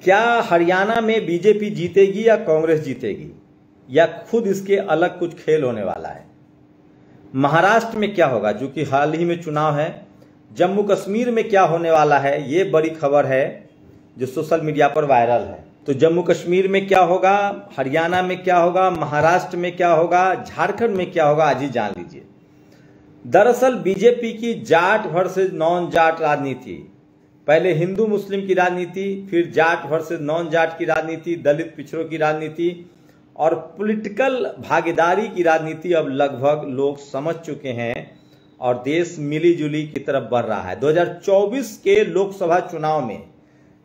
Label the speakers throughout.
Speaker 1: क्या हरियाणा में बीजेपी जीतेगी या कांग्रेस जीतेगी, या खुद इसके अलग कुछ खेल होने वाला है? महाराष्ट्र में क्या होगा, जो कि हाल ही में चुनाव है? जम्मू कश्मीर में क्या होने वाला है, ये बड़ी खबर है जो सोशल मीडिया पर वायरल है। तो जम्मू कश्मीर में क्या होगा, हरियाणा में क्या होगा, महाराष्ट्र में क्या होगा, झारखंड में क्या होगा, आज ही जान लीजिए। दरअसल बीजेपी की जाट वर्सेस नॉन जाट राजनीति, पहले हिंदू मुस्लिम की राजनीति, फिर जाट वर्सेस नॉन जाट की राजनीति, दलित पिछड़ों की राजनीति और पॉलिटिकल भागीदारी की राजनीति अब लगभग लोग समझ चुके हैं और देश मिली जुली की तरफ बढ़ रहा है। 2024 के लोकसभा चुनाव में,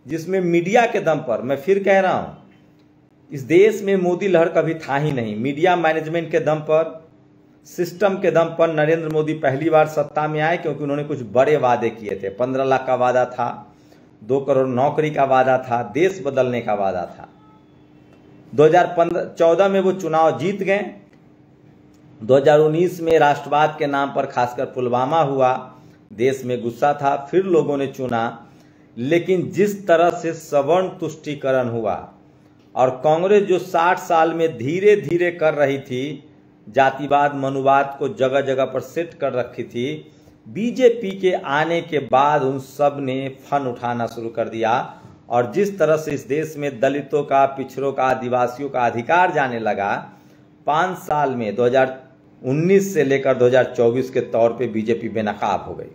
Speaker 1: जिसमें मीडिया के दम पर, मैं फिर कह रहा हूं, इस देश में मोदी लहर कभी था ही नहीं। मीडिया मैनेजमेंट के दम पर, सिस्टम के दम पर नरेंद्र मोदी पहली बार सत्ता में आए, क्योंकि उन्होंने कुछ बड़े वादे किए थे। 15 लाख का वादा था, 2 करोड़ नौकरी का वादा था, देश बदलने का वादा था। 2014 में वो चुनाव जीत गए। 2019 में राष्ट्रवाद के नाम पर खासकर पुलवामा हुआ, देश में गुस्सा था, फिर लोगों ने चुना। लेकिन जिस तरह से सवर्ण तुष्टीकरण हुआ और कांग्रेस जो 60 साल में धीरे धीरे कर रही थी, जातिवाद मनुवाद को जगह जगह पर सेट कर रखी थी, बीजेपी के आने के बाद उन सब ने फन उठाना शुरू कर दिया। और जिस तरह से इस देश में दलितों का, पिछड़ों का, आदिवासियों का अधिकार जाने लगा, 5 साल में 2019 से लेकर 2024 के तौर पे बीजेपी बेनकाब हो गई।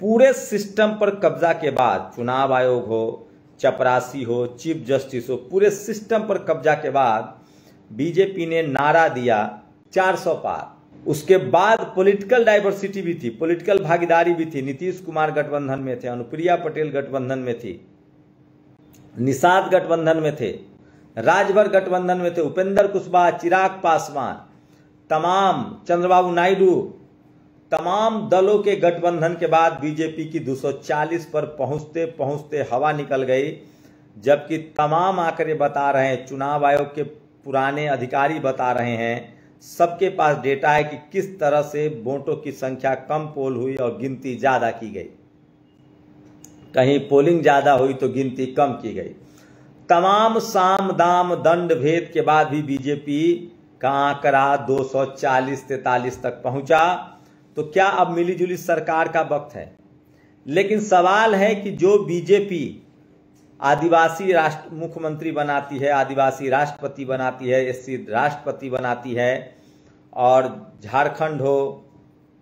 Speaker 1: पूरे सिस्टम पर कब्जा के बाद, चुनाव आयोग हो, चपरासी हो, चीफ जस्टिस हो, पूरे सिस्टम पर कब्जा के बाद बीजेपी ने नारा दिया 400 पार। उसके बाद पॉलिटिकल डाइवर्सिटी भी थी, पॉलिटिकल भागीदारी भी थी। नीतीश कुमार गठबंधन में थे, अनुप्रिया पटेल गठबंधन में थी, निषाद गठबंधन में थे, राजभर गठबंधन में थे, उपेंद्र कुशवाहा, चिराग पासवान, तमाम चंद्रबाबू नायडू, तमाम दलों के गठबंधन के बाद बीजेपी की 240 पर पहुंचते पहुंचते हवा निकल गई। जबकि तमाम आंकड़े बता रहे हैं, चुनाव आयोग के पुराने अधिकारी बता रहे हैं, सबके पास डेटा है कि किस तरह से वोटों की संख्या कम पोल हुई और गिनती ज्यादा की गई। कहीं पोलिंग ज्यादा हुई तो गिनती कम की गई। तमाम साम दाम दंड भेद के बाद भी बीजेपी का आंकड़ा 240-43 तक पहुंचा। तो क्या अब मिलीजुली सरकार का वक्त है? लेकिन सवाल है कि जो बीजेपी आदिवासी राष्ट्र मुख्यमंत्री बनाती है, आदिवासी राष्ट्रपति बनाती है, एससी राष्ट्रपति बनाती है, और झारखंड हो,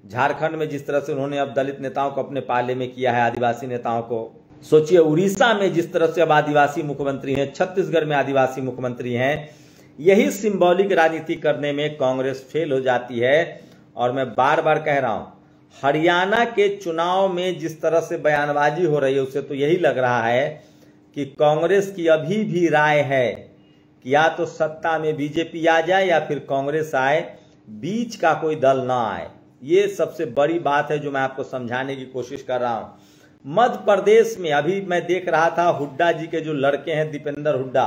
Speaker 1: झारखंड में जिस तरह से उन्होंने अब दलित नेताओं को अपने पाले में किया है, आदिवासी नेताओं को, सोचिए उड़ीसा में जिस तरह से अब आदिवासी मुख्यमंत्री हैं, छत्तीसगढ़ में आदिवासी मुख्यमंत्री हैं। यही सिंबॉलिक राजनीति करने में कांग्रेस फेल हो जाती है। और मैं बार बार कह रहा हूं, हरियाणा के चुनाव में जिस तरह से बयानबाजी हो रही है, उससे तो यही लग रहा है कि कांग्रेस की अभी भी राय है कि या तो सत्ता में बीजेपी आ जाए या फिर कांग्रेस आए, बीच का कोई दल ना आए। ये सबसे बड़ी बात है जो मैं आपको समझाने की कोशिश कर रहा हूं। मध्य प्रदेश में अभी मैं देख रहा था, हुड्डा जी के जो लड़के हैं, दीपेंद्र हुड्डा,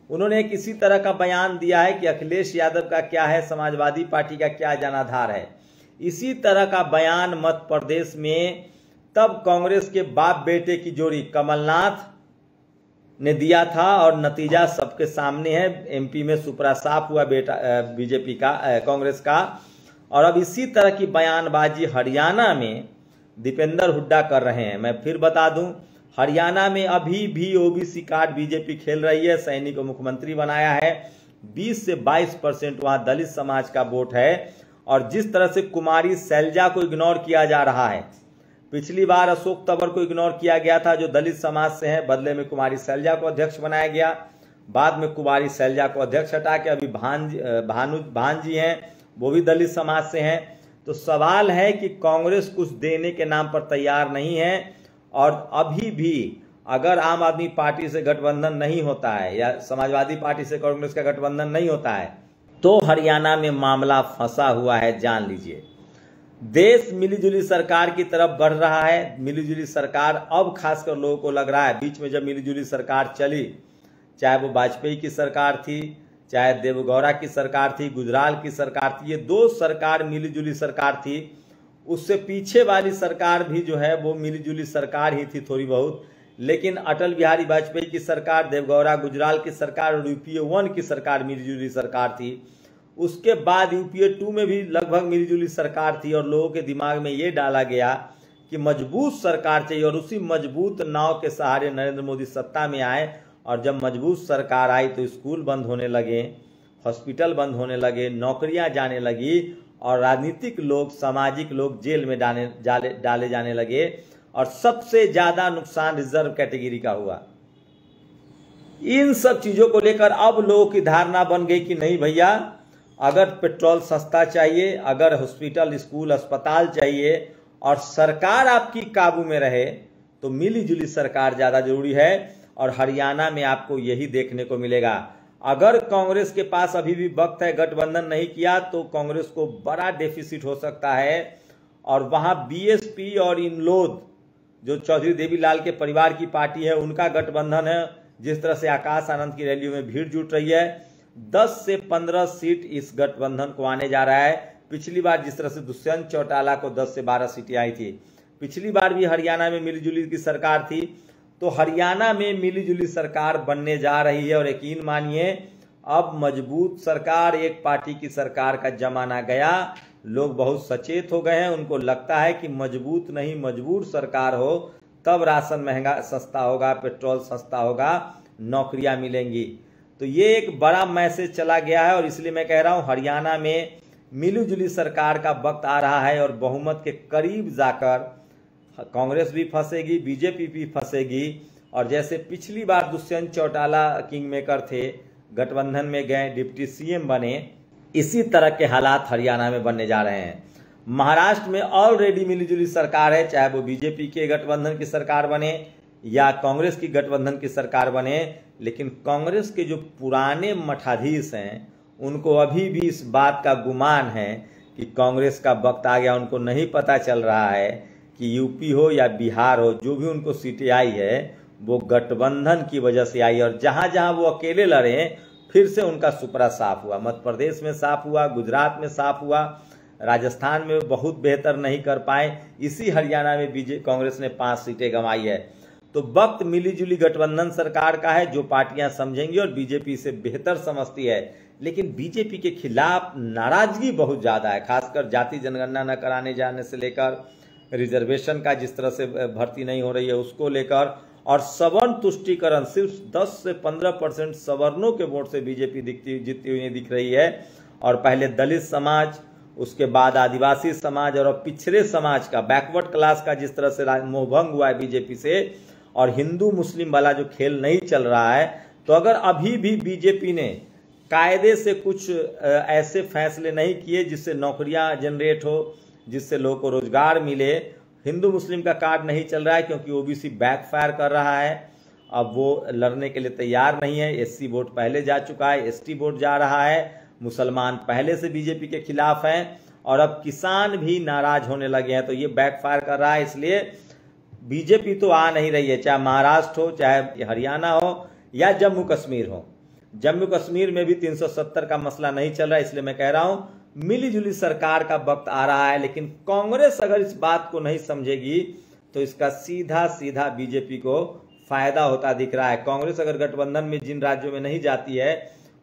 Speaker 1: उन्होंने एक इसी तरह का बयान दिया है कि अखिलेश यादव का क्या है, समाजवादी पार्टी का क्या जनाधार है। इसी तरह का बयान मध्य प्रदेश में तब कांग्रेस के बाप बेटे की जोड़ी कमलनाथ ने दिया था, और नतीजा सबके सामने है। एमपी में सुपरा साफ हुआ बेटा बीजेपी का, कांग्रेस का। और अब इसी तरह की बयानबाजी हरियाणा में दीपेंद्र हुड्डा कर रहे हैं। मैं फिर बता दूं, हरियाणा में अभी भी ओबीसी कार्ड बीजेपी खेल रही है। सैनी को मुख्यमंत्री बनाया है। 20 से 22% वहां दलित समाज का वोट है। और जिस तरह से कुमारी शैलजा को इग्नोर किया जा रहा है, पिछली बार अशोक तंवर को इग्नोर किया गया था जो दलित समाज से है, बदले में कुमारी शैलजा को अध्यक्ष बनाया गया। बाद में कुमारी शैलजा को अध्यक्ष हटा के अभी भांजी हैं, वो भी दलित समाज से हैं। तो सवाल है कि कांग्रेस कुछ देने के नाम पर तैयार नहीं है। और अभी भी अगर आम आदमी पार्टी से गठबंधन नहीं होता है या समाजवादी पार्टी से कांग्रेस का गठबंधन नहीं होता है, तो हरियाणा में मामला फंसा हुआ है, जान लीजिए। देश मिलीजुली सरकार की तरफ बढ़ रहा है। मिलीजुली सरकार अब खासकर लोगों को लग रहा है, बीच में जब मिलीजुली सरकार चली, चाहे वो वाजपेयी की सरकार थी, चाहे देवगौड़ा की सरकार थी, गुजराल की सरकार थी, ये 2 सरकार मिलीजुली सरकार थी। उससे पीछे वाली सरकार भी जो है वो मिलीजुली सरकार ही थी थोड़ी बहुत, लेकिन अटल बिहारी वाजपेयी की सरकार, देवगौड़ा गुजराल की सरकार और यूपीए 1 की सरकार मिलीजुली सरकार थी। उसके बाद यूपीए 2 में भी लगभग मिलीजुली सरकार थी और लोगों के दिमाग में ये डाला गया कि मजबूत सरकार चाहिए और उसी मजबूत नाव के सहारे नरेंद्र मोदी सत्ता में आए। और जब मजबूत सरकार आई तो स्कूल बंद होने लगे, हॉस्पिटल बंद होने लगे, नौकरियां जाने लगी और राजनीतिक लोग, सामाजिक लोग जेल में डाले जाने लगे और सबसे ज्यादा नुकसान रिजर्व कैटेगरी का हुआ। इन सब चीजों को लेकर अब लोगों की धारणा बन गई कि नहीं भैया, अगर पेट्रोल सस्ता चाहिए, अगर हॉस्पिटल, स्कूल, अस्पताल चाहिए और सरकार आपकी काबू में रहे तो मिलीजुली सरकार ज्यादा जरूरी है। और हरियाणा में आपको यही देखने को मिलेगा। अगर कांग्रेस के पास अभी भी वक्त है, गठबंधन नहीं किया तो कांग्रेस को बड़ा डेफिसिट हो सकता है और वहां बीएसपी और इनलोद जो चौधरी देवीलाल के परिवार की पार्टी है उनका गठबंधन है। जिस तरह से आकाश आनंद की रैलियों में भीड़ जुट रही है, 10 से 15 सीट इस गठबंधन को आने जा रहा है। पिछली बार जिस तरह से दुष्यंत चौटाला को 10 से 12 सीटें आई थी, पिछली बार भी हरियाणा में मिलीजुली की सरकार थी, तो हरियाणा में मिलीजुली सरकार बनने जा रही है। और यकीन मानिए अब मजबूत सरकार, एक पार्टी की सरकार का जमाना गया। लोग बहुत सचेत हो गए हैं, उनको लगता है कि मजबूत नहीं मजबूर सरकार हो तब राशन महंगा सस्ता होगा, पेट्रोल सस्ता होगा, नौकरियां मिलेंगी। तो ये एक बड़ा मैसेज चला गया है और इसलिए मैं कह रहा हूं हरियाणा में मिलीजुली सरकार का वक्त आ रहा है और बहुमत के करीब जाकर कांग्रेस भी फंसेगी, बीजेपी भी फंसेगी। और जैसे पिछली बार दुष्यंत चौटाला किंग मेकर थे, गठबंधन में गए, डिप्टी सीएम बने, इसी तरह के हालात हरियाणा में बनने जा रहे हैं। महाराष्ट्र में ऑलरेडी मिलीजुली सरकार है, चाहे वो बीजेपी के गठबंधन की सरकार बने या कांग्रेस की गठबंधन की सरकार बने, लेकिन कांग्रेस के जो पुराने मठाधीश हैं उनको अभी भी इस बात का गुमान है कि कांग्रेस का वक्त आ गया। उनको नहीं पता चल रहा है कि यूपी हो या बिहार हो, जो भी उनको सीटें आई है वो गठबंधन की वजह से आई और जहां जहां वो अकेले लड़े फिर से उनका सुपरा साफ हुआ। मध्य प्रदेश में साफ हुआ, गुजरात में साफ हुआ, राजस्थान में बहुत बेहतर नहीं कर पाए, इसी हरियाणा में कांग्रेस ने 5 सीटें गंवाई है। तो वक्त मिलीजुली गठबंधन सरकार का है, जो पार्टियां समझेंगी और बीजेपी से बेहतर समझती है। लेकिन बीजेपी के खिलाफ नाराजगी बहुत ज्यादा है, खासकर जाति जनगणना न कराने जाने से लेकर, रिजर्वेशन का जिस तरह से भर्ती नहीं हो रही है उसको लेकर, और सवर्ण तुष्टीकरण, सिर्फ 10 से 15% सवर्णों के वोट से बीजेपी जीतती हुई दिख रही है। और पहले दलित समाज, उसके बाद आदिवासी समाज और अब पिछड़े समाज का, बैकवर्ड क्लास का जिस तरह से मोहभंग हुआ है बीजेपी से, और हिंदू मुस्लिम वाला जो खेल नहीं चल रहा है, तो अगर अभी भी बीजेपी ने कायदे से कुछ ऐसे फैसले नहीं किए जिससे नौकरियां जनरेट हो, जिससे लोगों को रोजगार मिले, हिंदू मुस्लिम का कार्ड नहीं चल रहा है क्योंकि ओबीसी बैकफायर कर रहा है, अब वो लड़ने के लिए तैयार नहीं है। एससी वोट पहले जा चुका है, एसटी वोट जा रहा है, मुसलमान पहले से बीजेपी के खिलाफ हैं और अब किसान भी नाराज होने लगे हैं, तो ये बैकफायर कर रहा है। इसलिए बीजेपी तो आ नहीं रही है, चाहे महाराष्ट्र हो, चाहे हरियाणा हो या जम्मू कश्मीर हो। जम्मू कश्मीर में भी 370 का मसला नहीं चल रहा है। इसलिए मैं कह रहा हूं मिलीजुली सरकार का वक्त आ रहा है, लेकिन कांग्रेस अगर इस बात को नहीं समझेगी तो इसका सीधा सीधा बीजेपी को फायदा होता दिख रहा है। कांग्रेस अगर गठबंधन में जिन राज्यों में नहीं जाती है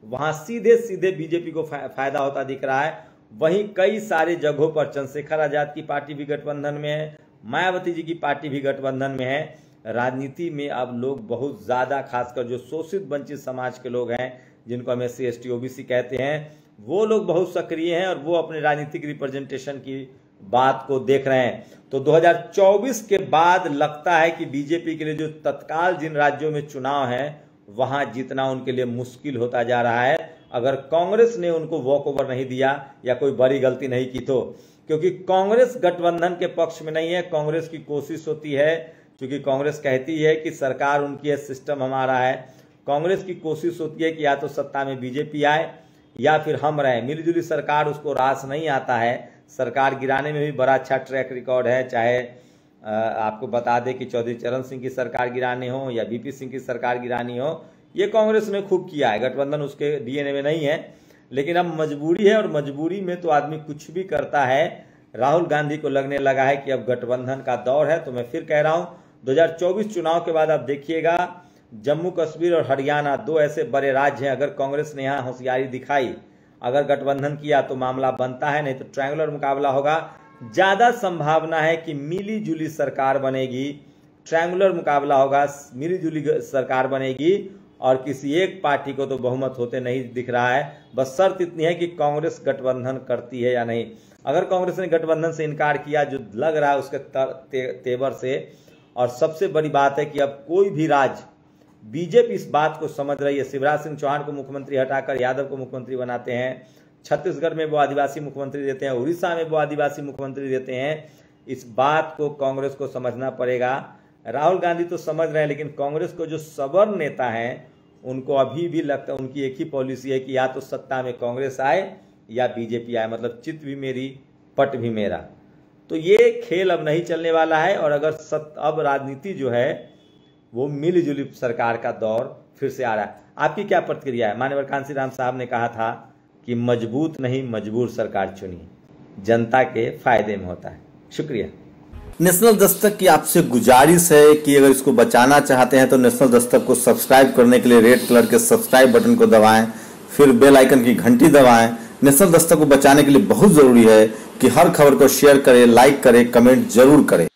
Speaker 1: वहां सीधे सीधे बीजेपी को फायदा होता दिख रहा है। वहीं कई सारे जगहों पर चंद्रशेखर आजाद की पार्टी भी गठबंधन में है, मायावती जी की पार्टी भी गठबंधन में है। राजनीति में अब लोग बहुत ज्यादा, खासकर जो शोषित वंचित समाज के लोग हैं, जिनको हम SC ST OBC कहते हैं, वो लोग बहुत सक्रिय हैं और वो अपने राजनीतिक रिप्रेजेंटेशन की बात को देख रहे हैं। तो 2024 के बाद लगता है कि बीजेपी के लिए जो तत्काल जिन राज्यों में चुनाव है वहां जीतना उनके लिए मुश्किल होता जा रहा है, अगर कांग्रेस ने उनको वॉक ओवर नहीं दिया या कोई बड़ी गलती नहीं की तो। क्योंकि कांग्रेस गठबंधन के पक्ष में नहीं है। कांग्रेस की कोशिश होती है, क्योंकि कांग्रेस कहती है कि सरकार उनकी है, सिस्टम हमारा है। कांग्रेस की कोशिश होती है कि या तो सत्ता में बीजेपी आए या फिर हम रहे। मिलीजुली सरकार उसको रास नहीं आता है। सरकार गिराने में भी बड़ा अच्छा ट्रैक रिकॉर्ड है, चाहे आपको बता दें कि चौधरी चरण सिंह की सरकार गिरानी हो या VP सिंह की सरकार गिरानी हो, ये कांग्रेस ने खूब किया है। गठबंधन उसके DNA में नहीं है, लेकिन अब मजबूरी है और मजबूरी में तो आदमी कुछ भी करता है। राहुल गांधी को लगने लगा है कि अब गठबंधन का दौर है। तो मैं फिर कह रहा हूं 2024 चुनाव के बाद आप देखिएगा जम्मू कश्मीर और हरियाणा 2 ऐसे बड़े राज्य हैं, अगर कांग्रेस ने यहाँ होशियारी दिखाई, अगर गठबंधन किया तो मामला बनता है, नहीं तो ट्रायंगुलर मुकाबला होगा। ज्यादा संभावना है कि मिली जुली सरकार बनेगी, ट्रायंगुलर मुकाबला होगा, मिली जुली सरकार बनेगी और किसी एक पार्टी को तो बहुमत होते नहीं दिख रहा है। बस शर्त इतनी है कि कांग्रेस गठबंधन करती है या नहीं। अगर कांग्रेस ने गठबंधन से इनकार किया, जो लग रहा है उसके तेवर से, और सबसे बड़ी बात है कि अब कोई भी राज्य, बीजेपी इस बात को समझ रही है, शिवराज सिंह चौहान को मुख्यमंत्री हटाकर यादव को मुख्यमंत्री बनाते हैं, छत्तीसगढ़ में वो आदिवासी मुख्यमंत्री देते हैं, उड़ीसा में वो आदिवासी मुख्यमंत्री देते हैं। इस बात को कांग्रेस को समझना पड़ेगा। राहुल गांधी तो समझ रहे हैं, लेकिन कांग्रेस को जो सबल नेता हैं उनको अभी भी लगता है, उनकी एक ही पॉलिसी है कि या तो सत्ता में कांग्रेस आए या बीजेपी आए, मतलब चित भी मेरी पट भी मेरा। तो ये खेल अब नहीं चलने वाला है। और अगर अब राजनीति जो है वो मिलजुली सरकार का दौर फिर से आ रहा है। आपकी क्या प्रतिक्रिया है? माननीय कांशीराम साहब ने कहा था कि मजबूत नहीं मजबूर सरकार चुनिए, जनता के फायदे में होता है। शुक्रिया।
Speaker 2: नेशनल दस्तक की आपसे गुजारिश है कि अगर इसको बचाना चाहते हैं तो नेशनल दस्तक को सब्सक्राइब करने के लिए रेड कलर के सब्सक्राइब बटन को दबाएं, फिर बेल आइकन की घंटी दबाएं। नेशनल दस्तक को बचाने के लिए बहुत जरूरी है कि हर खबर को शेयर करें, लाइक करें, कमेंट जरूर करें।